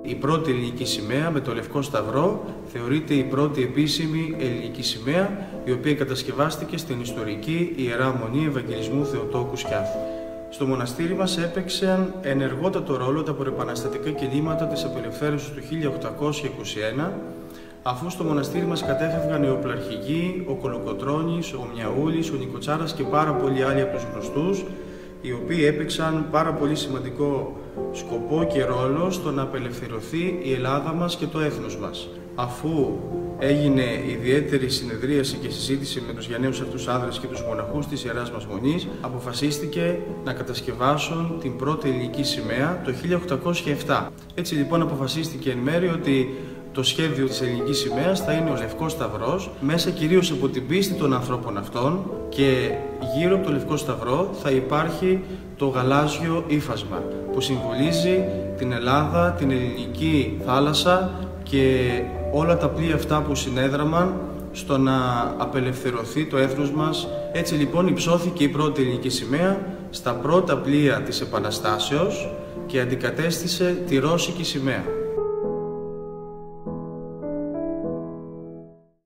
Η πρώτη ελληνική σημαία με το Λευκό Σταυρό θεωρείται η πρώτη επίσημη ελληνική σημαία, η οποία κατασκευάστηκε στην ιστορική Ιερά Μονή Ευαγγελισμού Θεοτόκου Σκιάθου. Στο μοναστήρι μας έπαιξαν ενεργότατο ρόλο τα προεπαναστατικά κινήματα της απελευθέρωσης του 1821, αφού στο μοναστήρι μας κατέφευγαν οι οπλαρχηγοί, ο Κολοκοτρώνης, ο Μιαούλης, ο Νικοτσάρας και πάρα πολλοί άλλοι από τους γνωστούς, οι οποίοι έπαιξαν πάρα πολύ σημαντικό σκοπό και ρόλο στο να απελευθερωθεί η Ελλάδα μας και το έθνος μας. Αφού έγινε ιδιαίτερη συνεδρίαση και συζήτηση με τους γενναίους αυτούς άνδρες και τους μοναχούς της Ιεράς μας Μονής, αποφασίστηκε να κατασκευάσουν την πρώτη ελληνική σημαία το 1807. Έτσι λοιπόν αποφασίστηκε εν μέρει ότι το σχέδιο της ελληνικής σημαίας θα είναι ο Λευκός Σταυρός, μέσα κυρίως από την πίστη των ανθρώπων αυτών, και γύρω από το Λευκό Σταυρό θα υπάρχει το γαλάζιο ύφασμα που συμβολίζει την Ελλάδα, την ελληνική θάλασσα και όλα τα πλοία αυτά που συνέδραμαν στο να απελευθερωθεί το έθνος μας. Έτσι λοιπόν υψώθηκε η πρώτη ελληνική σημαία στα πρώτα πλοία της Επαναστάσεως και αντικατέστησε τη ρώσικη σημαία.